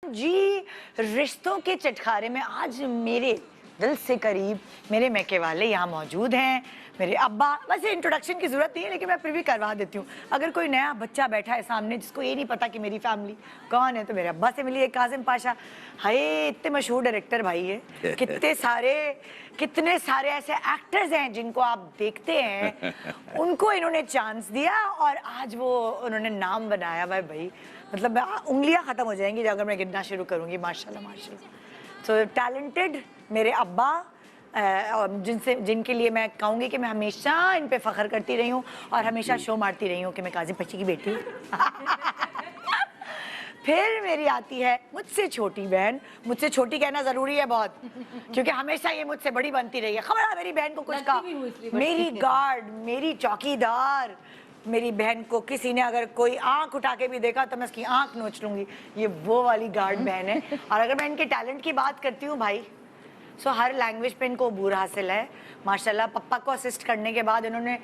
जी रिश्तों के चटखारे में आज मेरे दिल से करीब मेरे मैके वाले यहाँ मौजूद हैं। मेरे अब्बा, वैसे इंट्रोडक्शन की ज़रूरत नहीं है लेकिन मैं फिर भी करवा देती हूँ। अगर कोई नया बच्चा बैठा है सामने जिसको ये नहीं पता कि मेरी फैमिली कौन है, तो मेरे अब्बा से मिलिए, कासिम पाशा। हाय, इतने मशहूर डायरेक्टर भाई है, कितने सारे ऐसे एक्टर्स हैं जिनको आप देखते हैं, उनको इन्होंने चांस दिया और आज वो उन्होंने नाम बनाया भाई। मतलब उंगलियां ख़त्म हो जाएंगी अगर मैं गिनना शुरू करूँगी। माशाल्लाह माशाल्लाह। सो टैलेंटेड मेरे अब्बा, जिनके लिए मैं कहूँगी कि मैं हमेशा इन पे फ़ख्र करती रही हूँ और हमेशा शो मारती रही हूँ कि मैं काजिम पाशा की बेटी हूँ। फिर मेरी आती है मुझसे छोटी बहन। मुझसे छोटी कहना ज़रूरी है बहुत, क्योंकि हमेशा ये मुझसे बड़ी बनती रही है। खबर है मेरी बहन को कुछ कहा, मेरी गार्ड, मेरी चौकीदार, मेरी बहन को किसी ने अगर कोई आंख उठा के भी देखा तो मैं उसकी आंख नोच लूँगी। ये वो वाली गार्ड बहन है। और अगर मैं इनके टैलेंट की बात करती हूँ भाई, सो हर लैंग्वेज पे इनको अबूर हासिल है माशाल्लाह। पप्पा को असिस्ट करने के बाद इन्होंने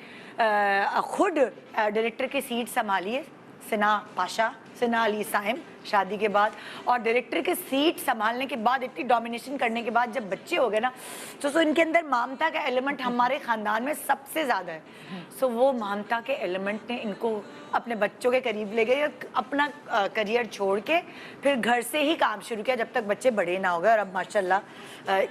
खुद डायरेक्टर की सीट संभाली है। सिना अली साइम शादी के बाद, और डायरेक्टर की सीट संभालने के बाद, इतनी डोमिनेशन करने के बाद जब बच्चे हो गए ना, तो इनके अंदर ममता का एलिमेंट हमारे ख़ानदान में सबसे ज़्यादा है। सो वो ममता के एलिमेंट ने इनको अपने बच्चों के करीब ले गए। अपना करियर छोड़ के फिर घर से ही काम शुरू किया जब तक बच्चे बड़े ना हो गए। और अब माशाल्लाह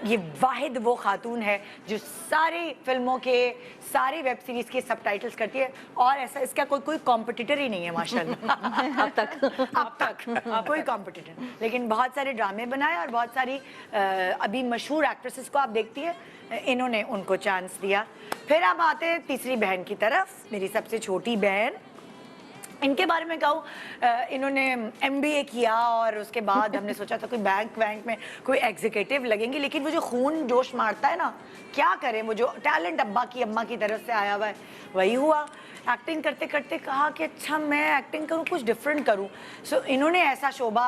ये वाहिद वो खातून है जो सारी फिल्मों के, सारी वेब सीरीज़ के सबटाइटल्स करती है। और ऐसा इसका कोई कॉम्पिटिटर ही नहीं है माशाल्लाह। अब तक कोई कॉम्पिटिटर, लेकिन बहुत सारे ड्रामे बनाए और बहुत सारी अभी मशहूर एक्ट्रेसेस को आप देखती है, इन्होंने उनको चांस दिया। फिर अब आते हैं तीसरी बहन की तरफ, मेरी सबसे छोटी बहन। इनके बारे में कहूँ, इन्होंने MBA किया और उसके बाद हमने सोचा था कोई बैंक में कोई एग्जीक्यूटिव लगेंगी, लेकिन वो जो खून जोश मारता है ना, क्या करें, वो जो टैलेंट अब्बा की अम्मा की तरफ से आया हुआ है वही हुआ। एक्टिंग करते करते कहा कि अच्छा मैं एक्टिंग करूँ, कुछ डिफरेंट करूँ। सो इन्होंने ऐसा शोबा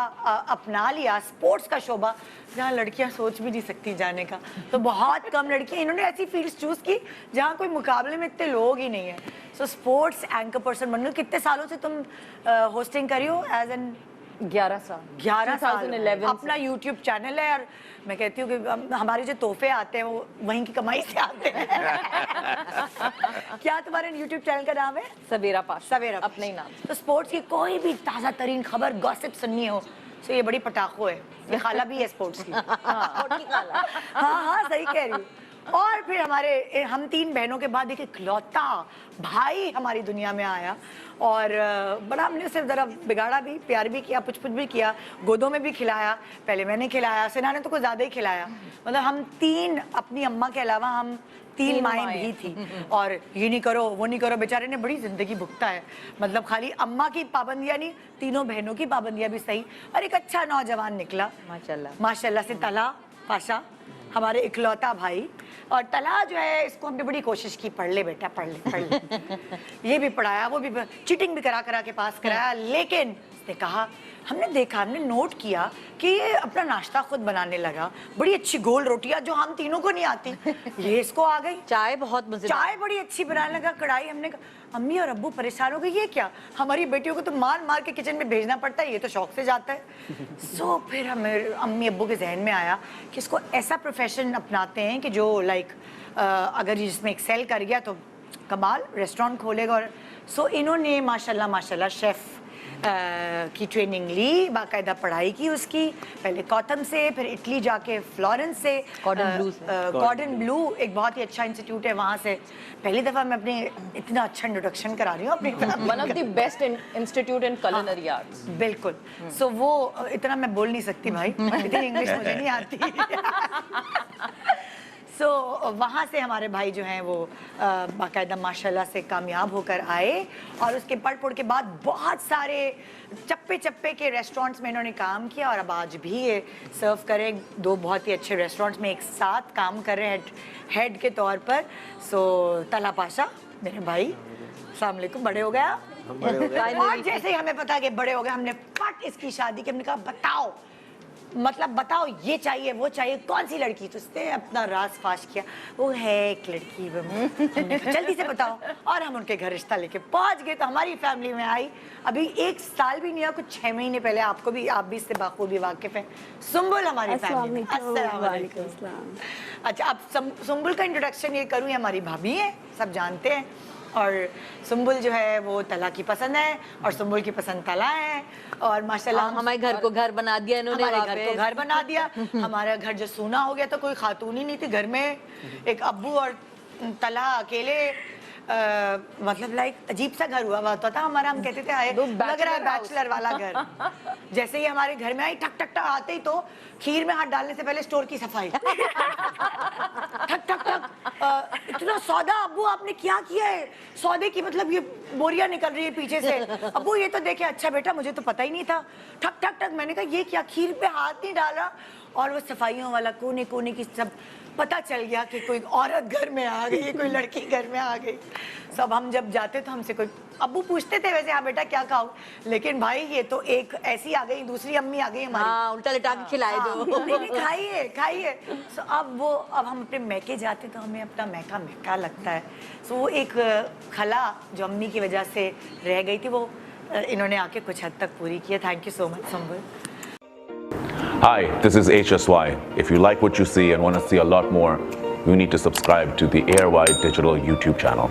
अपना लिया, स्पोर्ट्स का शोबा, जहाँ लड़कियाँ सोच भी नहीं सकती जाने का। तो बहुत कम लड़कियाँ, इन्होंने ऐसी फील्ड्स चूज़ की जहाँ कोई मुकाबले में इतने लोग ही नहीं है। सो स्पोर्ट्स एंकर पर्सन बन गई। कितने सालों से तुम होस्टिंग करी हो? एज एन 11 साल 2011 अपना यूट्यूब चैनल है। और मैं कहती हूँ कि हमारे जो तोहफे आते हैं वो वहीं की कमाई से आते हैं। क्या तुम्हारे यूट्यूब चैनल का नाम है? सवेरा पाशा, अपने ही नाम। तो स्पोर्ट्स की कोई भी ताज़ा तरीन खबर, गॉसिप सुननी हो, तो ये बड़ी पटाखो है। ये खाला भी है स्पोर्ट्स की। हाँ सही कह रही हूँ। और फिर हम 3 बहनों के बाद एक इकलौता भाई हमारी दुनिया में आया और बड़ा हमने उसे ज़रा बिगाड़ा भी, प्यार भी किया, पुछ भी किया, गोदों में भी खिलाया। पहले मैंने खिलाया, सिना ने तो कुछ ज़्यादा ही खिलाया। मतलब हम 3, अपनी अम्मा के अलावा हम 3 माएँ भी थी। और ये नहीं करो, वो नहीं करो, बेचारे ने बड़ी ज़िंदगी भुगता है। मतलब खाली अम्मा की पाबंदियाँ नहीं, तीनों बहनों की पाबंदियाँ भी सही। और एक अच्छा नौजवान निकला माशाल्लाह से, तला पाशा, हमारे इकलौता भाई। और तला जो है, इसको हमने बड़ी कोशिश की, पढ़ ले बेटा, पढ़ ले। ये भी पढ़ाया, वो भी चीटिंग भी करा के पास कराया, लेकिन उसने कहा, हमने नोट किया कि ये अपना नाश्ता खुद बनाने लगा। बड़ी अच्छी गोल रोटियां जो हम तीनों को नहीं आती, ये इसको आ गई। चाय बहुत मजेदार, चाय बड़ी अच्छी बनाने लगा, कढ़ाई। हमने कहा, अम्मी और अब्बू परेशान हो गए, ये क्या, हमारी बेटियों को तो मार के किचन में भेजना पड़ता है, ये तो शौक से जाता है। सो फिर हमें अम्मी अब्बू के जहन में आया कि इसको ऐसा प्रोफेशन अपनाते हैं कि जो लाइक अगर इसमें एक्सेल कर गया तो कमाल, रेस्टोरेंट खोलेगा। और सो इन्होंने माशाल्लाह शेफ़ की ट्रेनिंग ली, बाकायदा पढ़ाई की उसकी, पहले कॉथम से, फिर इटली जाके फ्लोरेंस से, गॉर्डन ब्लू एक बहुत ही अच्छा इंस्टीट्यूट है, वहाँ से पहली दफ़ा मैं अपने इतना अच्छा इंट्रोडक्शन करा रही हूँ अपनी one of the best institute in culinary arts. बिल्कुल। सो वो इतना मैं बोल नहीं सकती भाई, इतनी इंग्लिश मुझे नहीं आती। सो वहाँ से हमारे भाई जो हैं वो बाकायदा माशाल्लाह से कामयाब होकर आए। और उसके पढ़ के बाद बहुत सारे चप्पे के रेस्टोरेंट्स में इन्होंने काम किया और अब आज भी ये सर्व करें 2 बहुत ही अच्छे रेस्टोरेंट्स में एक साथ काम कर रहे हैं हेड के तौर पर। सो तला पाशा मेरे भाई, अस्सलाम वालेकुम, बड़े हो गया। और जैसे ही हमें पता कि बड़े हो गए, हमने फट इसकी शादी की, हमने कहा बताओ मतलब बताओ ये चाहिए वो चाहिए, कौन सी लड़की? तो उसने अपना राज फाश किया, वो है एक लड़की वो। हमने कहा, जल्दी से बताओ। और हम उनके घर रिश्ता लेके पहुंच गए। तो हमारी फैमिली में आई, अभी 1 साल भी नहीं हुआ, कुछ 6 महीने पहले। आप भी इससे बखूबी वाकिफ हैं। सुम्बुल हमारी फैमिली में। अस्सलाम वालेकुम। अच्छा, अब सुम्बुल का इंट्रोडक्शन ये करूँ, हमारी भाभी है, सब जानते हैं। और सुम्बुल जो है वो तला की पसंद है, और सुम्बुल की पसंद तला है। और माशाल्लाह हमारे घर को घर बना दिया इन्होंने, हमारे घर को घर बना दिया। हमारा घर जो सूना हो गया, तो कोई खातून ही नहीं थी घर में। एक अब्बू और तला अकेले, मतलब लाइक अजीब सा घर हुआ होता था हमारा। हम कहते थे आए लग रहा है बैचलर वाला घर। जैसे ही हमारे घर में आई, ठक ठक ठक आते ही तो खीर में हाथ डालने से पहले स्टोर की सफाई। ठक ठक ठक, इतना सौदा अब्बू आपने क्या किया है? सौदे की मतलब ये बोरियां निकल रही है पीछे से। अब्बू ये तो देखे, अच्छा बेटा मुझे तो पता ही नहीं था। ठक ठक ठक, मैंने कहा ये क्या, खीर पे हाथ नहीं डाला। और वो सफाइयों वाला कोने कोने की सब पता चल गया कि कोई औरत घर में आ गई, कोई लड़की घर में आ गई। सब हम जब जाते तो हमसे कोई अब्बू पूछते थे वैसे, हाँ बेटा क्या खाओ, लेकिन भाई ये तो एक ऐसी आ गई, दूसरी अम्मी आ गई हमारी। हाँ, उल्टा लिटा के खिलाए दो। नहीं, खाइए खाइए। सो अब हम अपने मैके जाते तो हमें अपना मैका महका लगता है। सो वो एक खला जो अम्मी की वजह से रह गई थी, वो इन्होंने आके कुछ हद तक पूरी की है। Thank you so much Sumbul. Hi, this is HSY. If you like what you see and want to see a lot more, you need to subscribe to the AirY Digital YouTube channel.